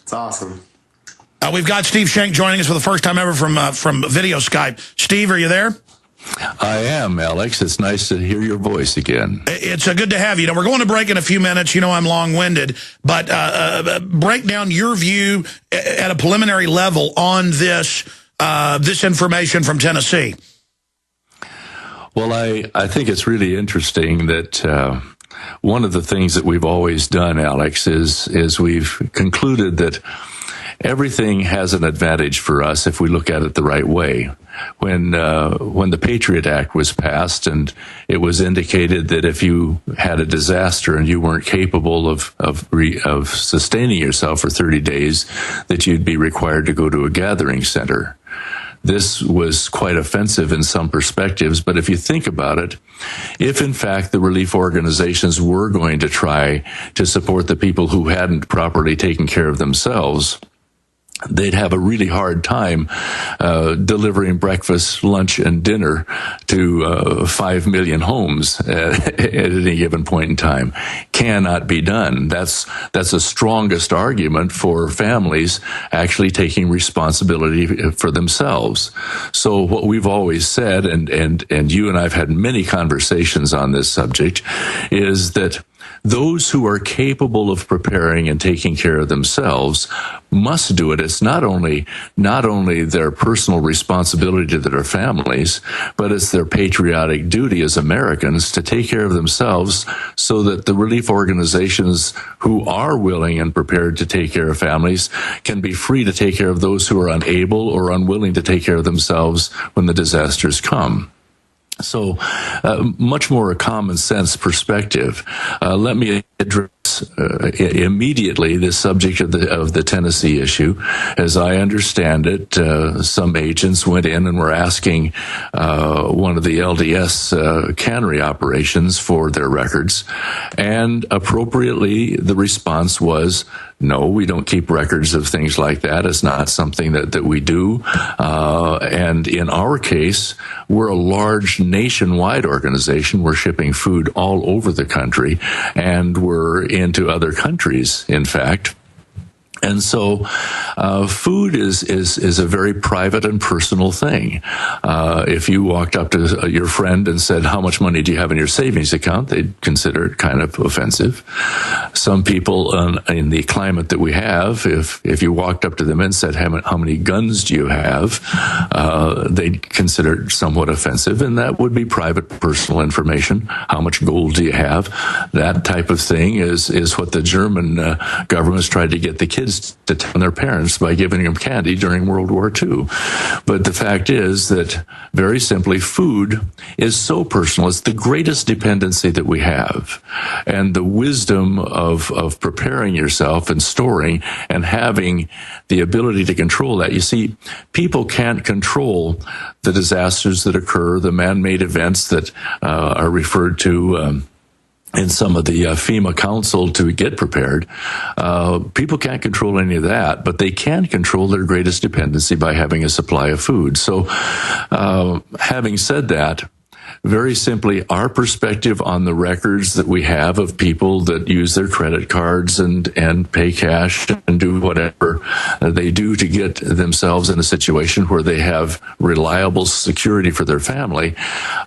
It's awesome. We've got Steve Pieczenik joining us for the first time ever from video Skype. Steve, are you there? I am, Alex. It's nice to hear your voice again. It's good to have you. We're going to break in a few minutes. I'm long-winded, but break down your view at a preliminary level on this information from Tennessee. Well, I think it's really interesting that one of the things that we've always done, Alex, is we've concluded that everything has an advantage for us if we look at it the right way. When the Patriot Act was passed, and it was indicated that if you had a disaster and you weren't capable of sustaining yourself for 30 days, that you'd be required to go to a gathering center. This was quite offensive in some perspectives, but if you think about it, if in fact the relief organizations were going to try to support the people who hadn't properly taken care of themselves, they'd have a really hard time delivering breakfast, lunch, and dinner to 5 million homes at any given point in time. Cannot be done. That's the strongest argument for families actually taking responsibility for themselves. So what we've always said, and you and I've had many conversations on this subject, is that those who are capable of preparing and taking care of themselves must do it. It's not only their personal responsibility to their families, but it's their patriotic duty as Americans to take care of themselves so that the relief organizations who are willing and prepared to take care of families can be free to take care of those who are unable or unwilling to take care of themselves when the disasters come. So much more a common sense perspective. Let me address immediately the subject of the Tennessee issue. As I understand it, some agents went in and were asking one of the LDS cannery operations for their records, and appropriately the response was, no, we don't keep records of things like that. It's not something that we do. And in our case, we're a large nationwide organization. We're shipping food all over the country, and we're into other countries, in fact. And so food is a very private and personal thing. If you walked up to your friend and said, how much money do you have in your savings account? They'd consider it kind of offensive. Some people in the climate that we have, if you walked up to them and said, how many guns do you have? They'd consider it somewhat offensive, and that would be private, personal information. How much gold do you have? That type of thing is what the German government's tried to get the kids to tell their parents by giving them candy during World War II. But the fact is that, very simply, food is so personal. It's the greatest dependency that we have. And the wisdom of preparing yourself and storing and having the ability to control that. You see, people can't control the disasters that occur, the man-made events that are referred to in some of the FEMA council to get prepared. People can't control any of that, but they can control their greatest dependency by having a supply of food. So having said that, very simply, our perspective on the records that we have of people that use their credit cards and pay cash and do whatever they do to get themselves in a situation where they have reliable security for their family,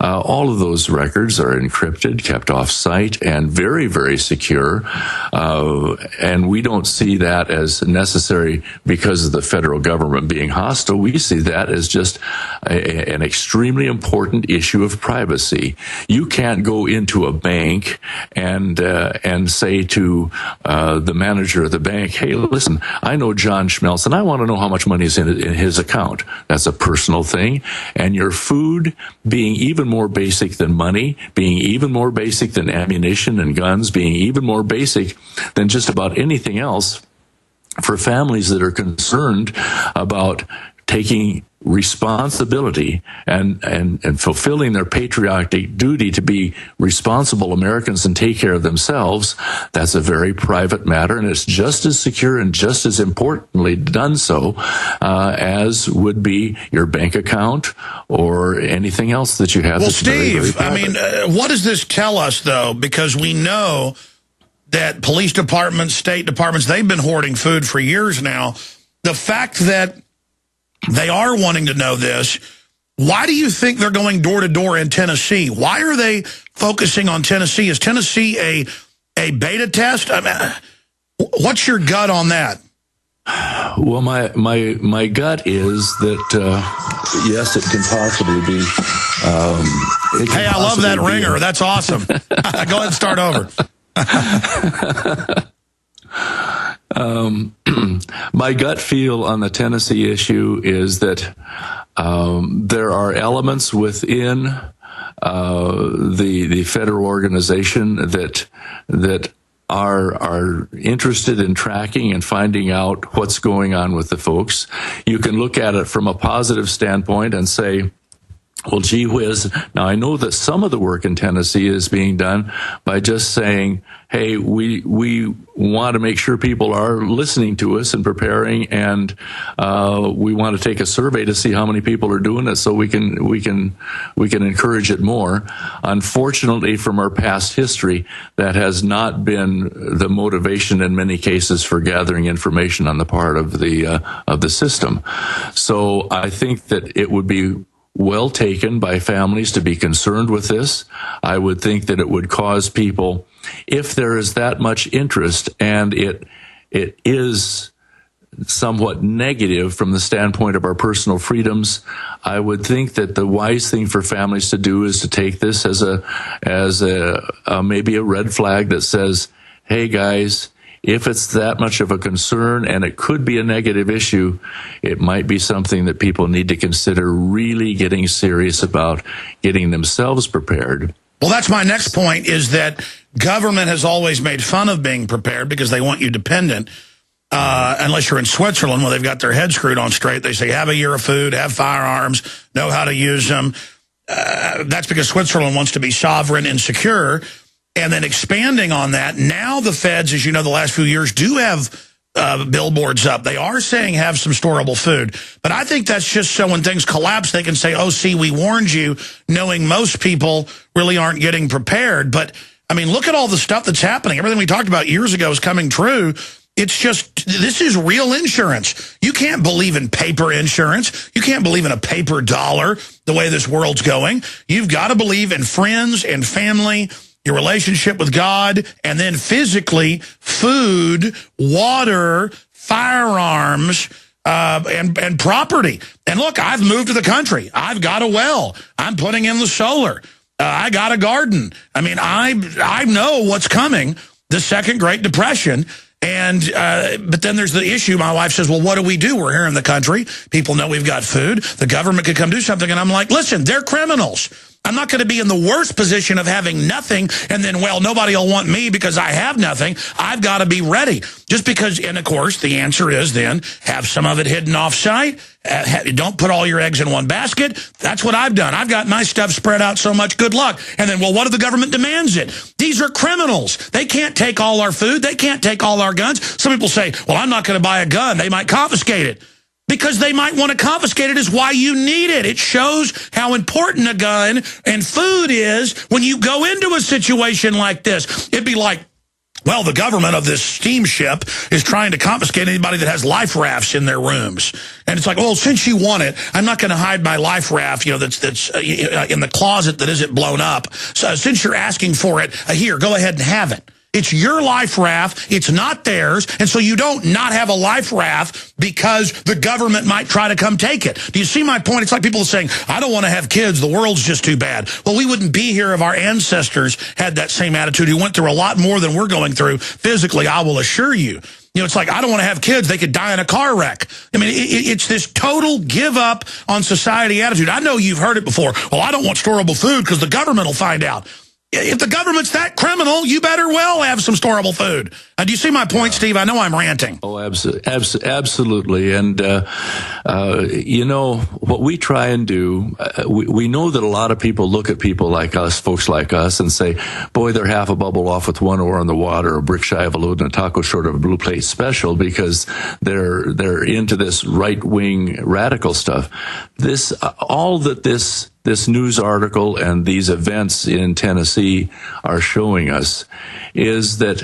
all of those records are encrypted, kept off-site, and very, very secure. And we don't see that as necessary because of the federal government being hostile. We see that as just an extremely important issue of privacy. You can't go into a bank and say to the manager of the bank, hey, listen, I know John Schmelz, and I want to know how much money is in his account. That's a personal thing. And your food being even more basic than money, being even more basic than ammunition and guns, being even more basic than just about anything else, for families that are concerned about taking responsibility and fulfilling their patriotic duty to be responsible Americans and take care of themselves, that's a very private matter, and it's just as secure and just as importantly done so as would be your bank account or anything else that you have. Well, that's Steve, very, very what does this tell us, though? Because we know that police departments, state departments, they've been hoarding food for years now. The fact that they are wanting to know this, why do you think they're going door to door in Tennessee? Why are they focusing on Tennessee? Is Tennessee a beta test? I mean, what's your gut on that? Well, my gut is that yes, it can possibly be. Hey, I love that ringer. That's awesome. Go ahead and start over. My gut feel on the Tennessee issue is that there are elements within the federal organization that are interested in tracking and finding out what's going on with the folks. You can look at it from a positive standpoint and say, well, gee whiz. Now, I know that some of the work in Tennessee is being done by just saying, hey, we want to make sure people are listening to us and preparing, and we want to take a survey to see how many people are doing it so we can encourage it more. Unfortunately, from our past history, that has not been the motivation in many cases for gathering information on the part of the system. So I think that it would be well taken by families to be concerned with this. I would think that it would cause people, if there is that much interest and it is somewhat negative from the standpoint of our personal freedoms, I would think that the wise thing for families to do is to take this as a maybe a red flag that says, hey guys, if it's that much of a concern and it could be a negative issue, it might be something that people need to consider really getting serious about getting themselves prepared. Well, that's my next point, is that government has always made fun of being prepared because they want you dependent. Unless you're in Switzerland where they've got their head screwed on straight. They say, have a year of food, have firearms, know how to use them. That's because Switzerland wants to be sovereign and secure. And then expanding on that, now the feds, as you know, the last few years do have billboards up. They are saying have some storable food. But I think that's just so when things collapse, they can say, oh, see, we warned you, knowing most people really aren't getting prepared. But, I mean, look at all the stuff that's happening. Everything we talked about years ago is coming true. It's just, this is real insurance. You can't believe in paper insurance. You can't believe in a paper dollar the way this world's going. You've got to believe in friends and family, your relationship with God, and then physically food, water, firearms, and property. And look, I've moved to the country. I've got a well. I'm putting in the solar. I got a garden. I mean, I know what's coming, the second Great Depression. And but then there's the issue. My wife says, well, what do we do? We're here in the country. People know we've got food. The government could come do something. And I'm like, listen, they're criminals. I'm not going to be in the worst position of having nothing and then, well, nobody will want me because I have nothing. I've got to be ready. Just because, and of course, the answer is then have some of it hidden off-site. Don't put all your eggs in one basket. That's what I've done. I've got my stuff spread out so much, good luck. And then, well, what if the government demands it? These are criminals. They can't take all our food. They can't take all our guns. Some people say, well, I'm not going to buy a gun. They might confiscate it. Because they might want to confiscate it is why you need it. It shows how important a gun and food is when you go into a situation like this. It'd be like, well, the government of this steamship is trying to confiscate anybody that has life rafts in their rooms. And it's like, well, since you want it, I'm not going to hide my life raft, you know, that's in the closet that isn't blown up. So since you're asking for it, here, go ahead and have it. It's your life raft. It's not theirs. And so you don't not have a life raft because the government might try to come take it. Do you see my point? It's like people saying, I don't want to have kids. The world's just too bad. Well, we wouldn't be here if our ancestors had that same attitude. Who went through a lot more than we're going through physically, I will assure you. You know, it's like, I don't want to have kids. They could die in a car wreck. I mean, it's this total give up on society attitude. I know you've heard it before. Well, I don't want storable food because the government will find out. If the government's that criminal, you better well have some storable food. Do you see my point, Steve? I know I'm ranting. Oh, absolutely. And, you know, what we try and do, we know that a lot of people look at people like us, folks like us, and say, boy, they're half a bubble off with one oar in the water, a brick shy of a load, and a taco short of a blue plate special because they're into this right-wing radical stuff. All that this news article and these events in Tennessee are showing us is that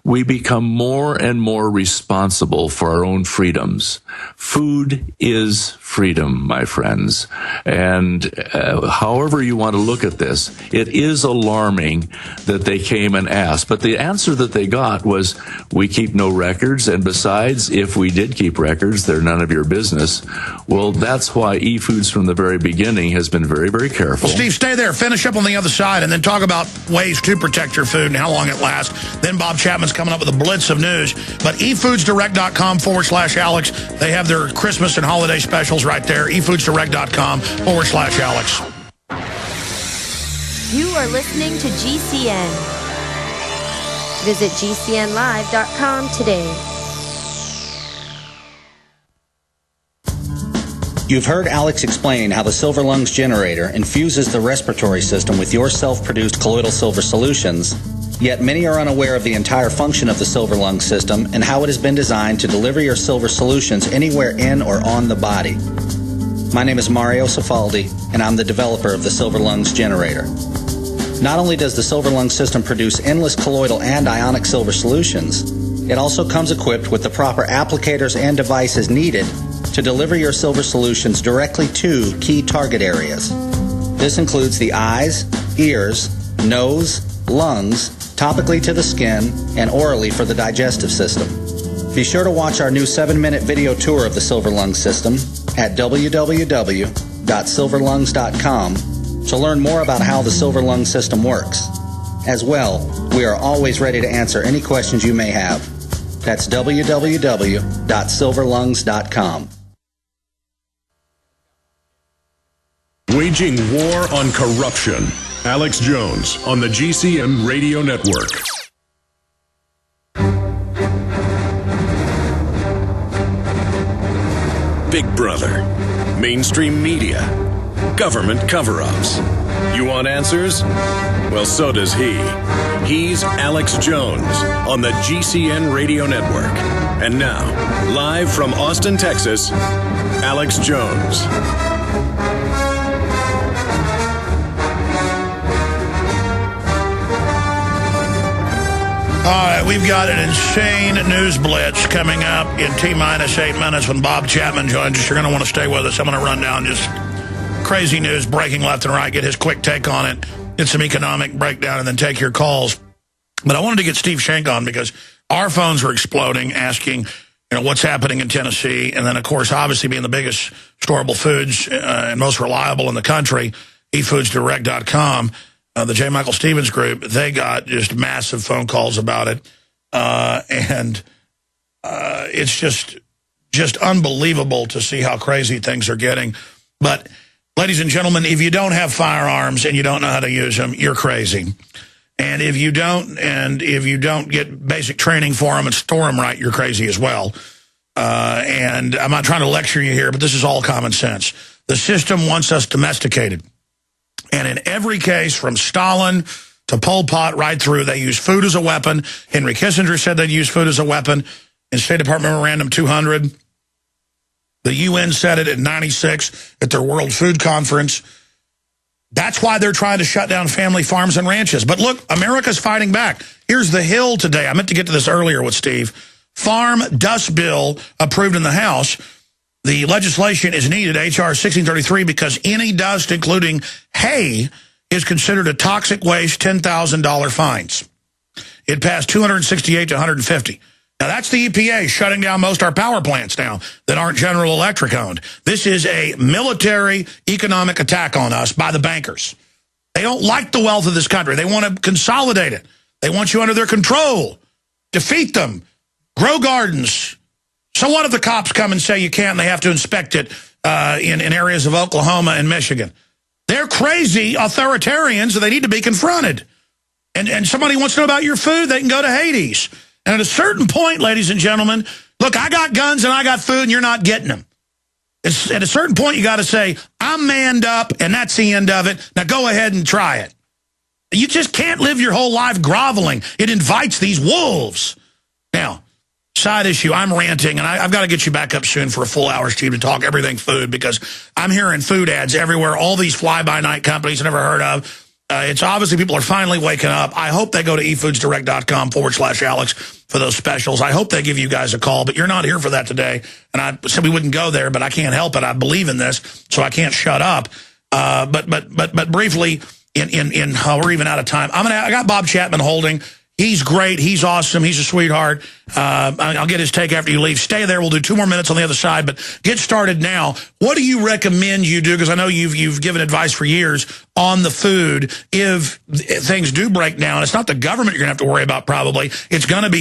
we become more and more responsible for our own freedoms. Food is freedom, my friends. And however you want to look at this, it is alarming that they came and asked. But the answer that they got was, we keep no records, and besides, if we did keep records, they're none of your business. Well, that's why eFoods from the very beginning has been very, very careful. Well, Steve, stay there. Finish up on the other side, and then talk about ways to protect your food and how long it lasts. Then Bob Chapman's coming up with a blitz of news. But efoodsdirect.com/Alex. They have their Christmas and holiday specials right there. efoodsdirect.com/Alex. You are listening to GCN. Visit GCNlive.com today. You've heard Alex explain how the Silver Lungs generator infuses the respiratory system with your self-produced colloidal silver solutions, yet many are unaware of the entire function of the Silver Lung system and how it has been designed to deliver your silver solutions anywhere in or on the body. My name is Mario Cifaldi, and I'm the developer of the Silver Lungs generator. Not only does the Silver Lung system produce endless colloidal and ionic silver solutions, it also comes equipped with the proper applicators and devices needed to deliver your silver solutions directly to key target areas. This includes the eyes, ears, nose, lungs, topically to the skin, and orally for the digestive system. Be sure to watch our new 7-minute video tour of the Silver Lung system at www.silverlungs.com to learn more about how the Silver Lung system works. As well, we are always ready to answer any questions you may have. That's www.silverlungs.com. Waging war on corruption. Alex Jones on the GCN Radio Network. Big Brother, mainstream media, government cover-ups. You want answers? Well, so does he. He's Alex Jones on the GCN Radio Network. And now, live from Austin, Texas, Alex Jones. All right, we've got an insane news blitz coming up in T-minus 8 minutes when Bob Chapman joins us. You're going to want to stay with us. I'm going to run down just crazy news breaking left and right, get his quick take on it, get some economic breakdown, and then take your calls. But I wanted to get Steve Pieczenik on because our phones were exploding, asking, what's happening in Tennessee. And then, of course, obviously being the biggest storable foods and most reliable in the country, efoodsdirect.com. The J. Michael Stevens group, they got just massive phone calls about it. And it's just unbelievable to see how crazy things are getting. But, ladies and gentlemen, if you don't have firearms and you don't know how to use them, you're crazy. And if you don't get basic training for them and store them right, you're crazy as well. And I'm not trying to lecture you here, but this is all common sense. The system wants us domesticated. And in every case, from Stalin to Pol Pot right through, they use food as a weapon. Henry Kissinger said they'd use food as a weapon in State Department Memorandum 200. The UN said it in '96 at their World Food Conference. That's why they're trying to shut down family farms and ranches. But look, America's fighting back. Here's the Hill today. I meant to get to this earlier with Steve. Farm Dust Bill approved in the House. The legislation is needed, H.R. 1633, because any dust, including hay, is considered a toxic waste, $10,000 fines. It passed 268 to 150. Now, that's the EPA shutting down most of our power plants now that aren't General Electric owned. This is a military economic attack on us by the bankers. They don't like the wealth of this country. They want to consolidate it. They want you under their control. Defeat them. Grow gardens. So what if the cops come and say you can't and they have to inspect it in areas of Oklahoma and Michigan? They're crazy authoritarians, and they need to be confronted. And somebody wants to know about your food, they can go to Hades. And at a certain point, ladies and gentlemen, look, I got guns and I got food and you're not getting them. At a certain point, you got to say, I'm manned up and that's the end of it. Now go ahead and try it. You just can't live your whole life groveling. It invites these wolves. Now, side issue, I'm ranting, and I've got to get you back up soon for a full hour, Steve, to talk everything food, because I'm hearing food ads everywhere, all these fly-by-night companies I never heard of. It's obviously people are finally waking up. I hope they go to efoodsdirect.com/Alex for those specials. I hope they give you guys a call, but you're not here for that today. And I said we wouldn't go there, but I can't help it. I believe in this, so I can't shut up. But briefly, we're even out of time. I got Bob Chapman holding. He's great. He's awesome. He's a sweetheart. I'll get his take after you leave. Stay there. We'll do 2 more minutes on the other side, but get started now. What do you recommend you do? Because I know you've given advice for years on the food. If things do break down, it's not the government you're going to have to worry about probably. It's going to be